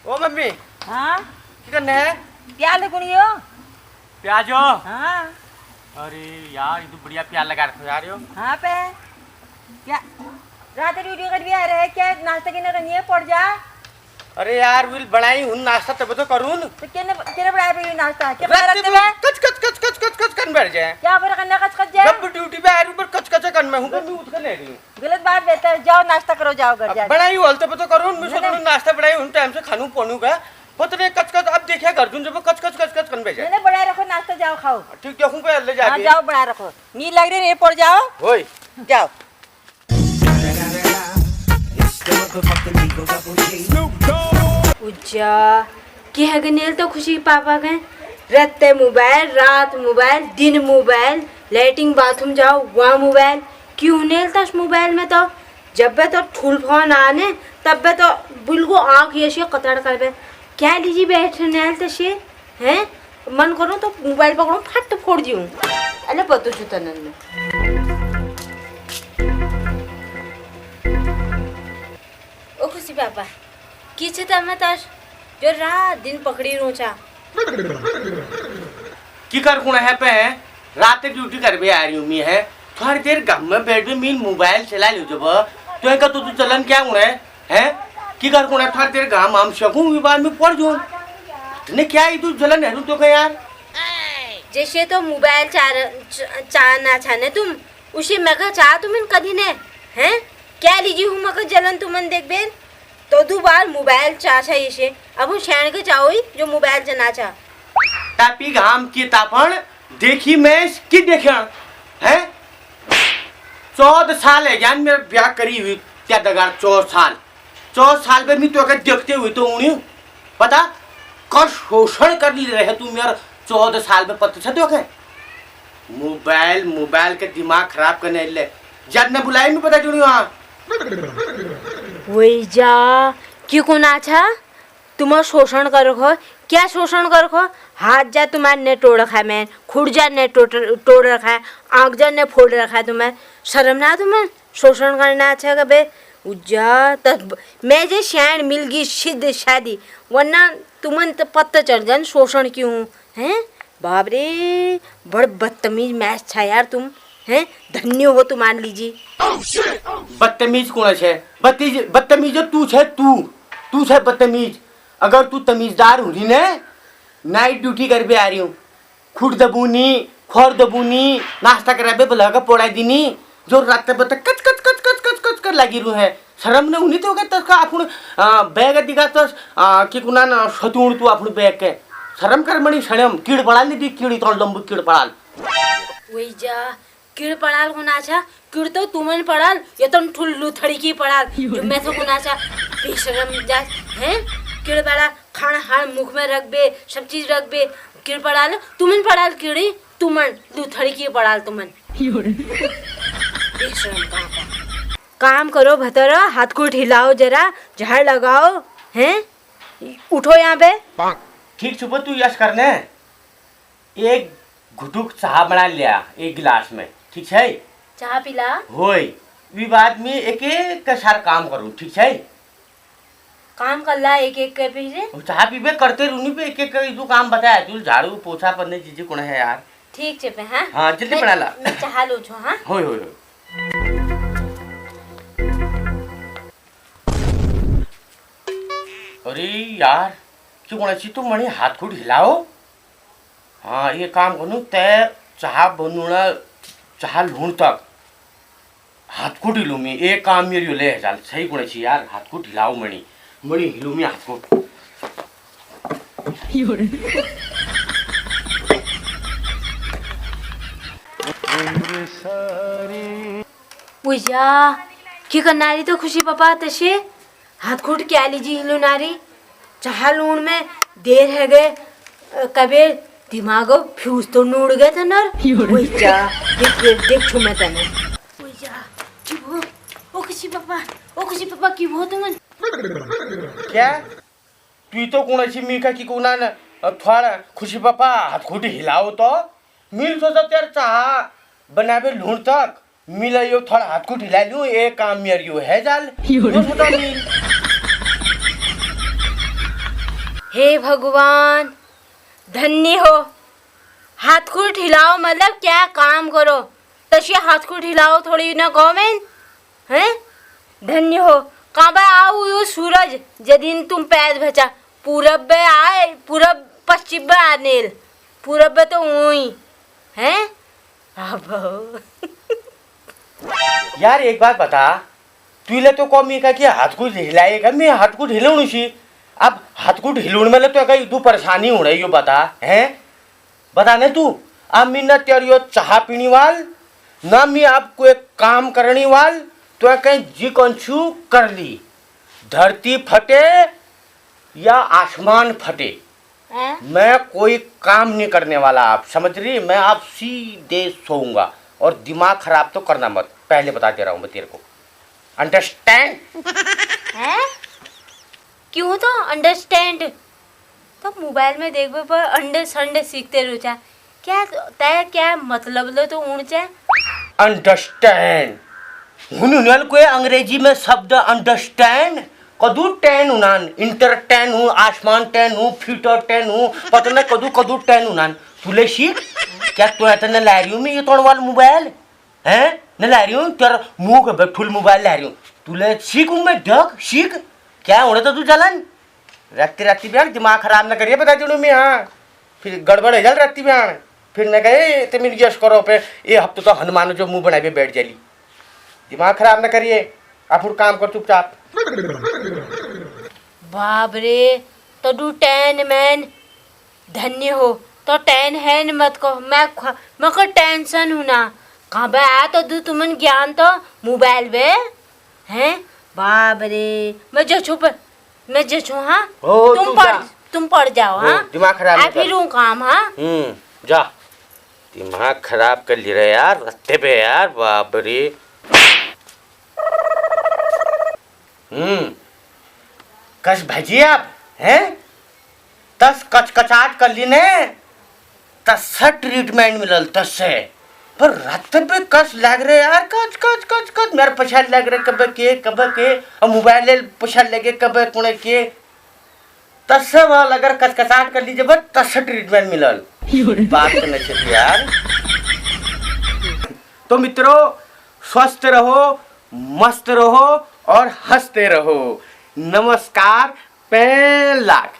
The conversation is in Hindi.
ओ मम्मी हाँ की करने है? प्याज गुणियो प्याजो। हाँ अरे यार ये तो बढ़िया प्याज लगा रखो यार यो। हाँ पे क्या रात वीडियो कर भी आ रहा है क्या नाश्ता के करनी है पड़ जा। अरे यार विल बनाई हूं नाश्ता तब तो करूं तो केने केने बनाया पे नाश्ता क्या बना रखते हैं कच कच कच कच कच कच कर बैठ जाए क्या पर करना कच जाए जब ड्यूटी पे आ रही पर कच कच कर मैं हूं मैं उठ कर ले रही हूं। गलत बात बेहतर जाओ नाश्ता करो जाओ घर जा बनाई हूं तब तो करूं मैं सोचूं नाश्ता बनाई हूं टाइम से खानू पोनू का पतरे कच कच अब देखिए घर जब कच कच कच कच कर बैठ जाए। मैंने बना रखो नाश्ता जाओ खाओ। ठीक देखूं पे ले जा हां जाओ बना रखो नी लग रही है पड़ जाओ ओए जाओ। उज्जा की है गनेल तो खुशी पापा गए रत्ते मोबाइल रात मोबाइल दिन मोबाइल लैट्रिन बाथरूम जाओ वहाँ मोबाइल क्यों नेल तस मोबाइल में तो जब बे तो ठुल फोन आने तब बे तो बिल्कुल आँख ये से कतड़ कर बे क्या लीजिए बैठ नेल तो से हैं मन करो तो मोबाइल पकड़ो फट फोड़ दूँ अरे पतो चुतनन में ओ खुशी पापा की छे तमे तस जो रात दिन पकड़ी रोचा की कर कुण है पे रात ड्यूटी कर बे आ रही हूं मैं है थोड़ी देर घर में बैठ के मीन मोबाइल चला लियो जब तो का तू चलन क्या कुण है की कर कुण है थोड़ी देर गाम हम सकूं विवाद में पड़ जाऊं तने क्या ही तू चलन है तो का यार जैसे तो मोबाइल चाहना छाने तुम उसे मगा चाह तुम कभी ने हैं क्या लीजिए हूँ मगर जलन तुमन देख बेन तो दो बार मोबाइल चाचा इसे अब शहर के चाहो ही जो मोबाइल जना चा तापी घाम की तापन देखी मैं की देखा है 14 साल है ज्ञान मेरा ब्याह करी हुई क्या दगार 14 साल में मैं तो अगर देखते हुए तो उन्हीं पता कर शोषण कर ले रहे तू मेरा 14 साल में पता छते हो मोबाइल के दिमाग खराब करने ले जब ने बुलाई में पता चुनी वहाँ वही जा क्यों को ना छा तुम शोषण कर रखो क्या शोषण कर रखो हाथ जा तुम्हारे ने तोड़ रखा है मैं खुद जा ने तोड़ रखा है आँख जा ने फोड़ रखा है तुम्हें शर्म ना तुम्हें शोषण करना अच्छा कबे उज्जा तब मैं जे शैन मिल गई सिद्ध शादी वरना तुमन तो पता चल जान शोषण क्यों हैं बाप रे बड़ बदतमीज मैच था यार तुम हैं धन्य हो तुम मान लीजिए बदतमीज कौन है बदतमीज तू छे तू छे बदतमीज अगर तू तमीजदार हुई ने नाइट ड्यूटी कर भी आ रही हूँ खुद दबूनी खोर दबूनी नाश्ता करा बे बुला का पोड़ा दीनी जो रात बता कच कच कच कच कच कच कर लगी रू है शर्म ने उन्हीं तो कहता का आपण बैग दिखा तो कि कुना ना सतुण तू आपण बैग के शर्म कर मणी शर्म कीड़ पड़ाल नहीं दी कीड़ी तो लंबू कीड़ पड़ाल वही जा कीड़ पड़ाल को नाचा कीड़ तो तुमन पड़ाल ये तो ठुल्लू थड़ी की पड़ाल जो मैं तो को नाचा बेशरम जा हैं कीड़ पड़ाल खाना हार मुख में रख बे सब चीज रख बे कीड़ पड़ाल तुमन पड़ाल कीड़ी तुमन लूथड़ी की पड़ाल तुमन बेशरम काम करो भतरो हाथ को हिलाओ जरा झाड़ लगाओ हैं उठो यहाँ पे ठीक सुबह तू यश करने एक घुटुक चाह बना लिया एक गिलास में ठीक है चाह पिला होय विवाद में एक एक सारा काम करूँ ठीक है काम कर ला एक एक के पीछे चाह पीबे करते रूनी पे एक एक तू काम बताया तू झाड़ू पोछा पन्ने चीजें कौन है यार ठीक छे पे हाँ हाँ जल्दी बना ला मैं चाह लो छो हाँ होय होय अरे यार क्यों कोणाची तू म्हणे हात खूट हिलाओ हाँ ये काम करूँ तय चाह बनूना चाह लूण तक हाथ खूट हिलू मी एक काम मेरी ले चाल सही कोणाची यार हाथ खूट हिलाओ म्हणी म्हणी हिलू मी हाथ खूट पूजा की करनारी तो खुशी पापा तसे हाथ खूट क्या लीजिए हिलो नारी चाह लूण में देर है गए कबे दिमाग फ्यूज तो नूड़ गए थे नर वही जा देख छू मैं तने वही जा चुप हो ओ खुशी पापा की हो तुम क्या तू तो कोणाची मी का की कोणा थोड़ा खुशी पापा हाथ खूट हिलाओ तो मिल तो तेरे चाह बनावे लूण तक मिला यो थोड़ा हाथ खूट हिला लूं एक काम मेरी यो है जाल यो सोचा मिल हे भगवान, धन्य हो। हाथ को हिलाओ मतलब क्या काम करो, तशी हाथ को हिलाओ थोड़ी ना गवर्नमेंट हैं। धन्य हो। कहाँ बे आओ यो सूरज जदिन तुम पैद भेचा पूरब में आए, पूरब पश्चिम में आने, पूरब में तो वही हैं। अब यार एक बात बता, तुला तो कमी का कि हाथ को हिलाएगा, मैं हाथ को हिलाऊँ सी। अब हाथ को हिलूण में तो कहीं तू परेशानी हो रही हो, बता हैं, बता ना तू। अब मैं न तेरी चाह पीने वाल, न मैं आपको एक काम करने वाल, तो कहीं जी कंचू कर ली, धरती फटे या आसमान फटे, मैं कोई काम नहीं करने वाला। आप समझ रही, मैं आप सीधे सोऊंगा और दिमाग खराब तो करना मत, पहले बता दे रहा हूँ मैं तेरे को, अंडरस्टैंड? हैं? क्यों तो अंडरस्टैंड? तो मोबाइल में देखो पर अंडे संडे सीखते रुचा क्या तय क्या मतलब लो तो ऊंचा अंडरस्टैंड हुन कोई अंग्रेजी में शब्द अंडरस्टैंड कदू टेन उनान, इंटर टेन हूँ, आसमान टेन हूँ, फ्यूटर टेन हूँ, पता नहीं कदू कदू टेन उनान। तुले सीख क्या तू ऐसा न ला रही हूँ मैं ये तोड़ वाला मोबाइल हैं, न ला रही हूँ तेरा मुंह के बैठुल मोबाइल ला रही हूँ। तुले सीख मैं डग सीख क्या होने तो तू चलन राती राती बिहान दिमाग खराब न करिए, बता दूँ मैं। हाँ फिर गड़बड़ है जल राती बिहान, फिर न कहे तो मेरी यश करो पे ये हफ्ते तो हनुमान जो मुंह बनाए बैठ जाली, दिमाग खराब न करिए। आप काम कर चुपचाप। बाप रे, तो डू टेन मैन धन्य हो तो टेन है न मत को मैं को टेंशन हूँ ना कहाँ बे आ तो दू तुमन ज्ञान तो मोबाइल बे हैं। बाप रे मैं जो छुप मैं जो छू। हाँ तुम पढ़ जाओ। हाँ दिमाग खराब आ फिर हूँ काम। हाँ जा दिमाग खराब कर ले रहे यार रस्ते पे यार, बाप रे। कस भजिए आप हैं, तस कचकचाट कर ली ने, तस ट्रीटमेंट मिलल तस से, पर रात पे कस लग रहे यार, कच कच कच कच मेरे पछाड़ लग रहे कब के और मोबाइल ले पछाड़ लगे कब कोने के, तस से वाला अगर कचकचाट कर लीजिए बस तस ट्रीटमेंट मिलल। बात करना चाहिए यार। तो मित्रों स्वस्थ रहो, मस्त रहो और हंसते रहो। नमस्कार 5 लाख।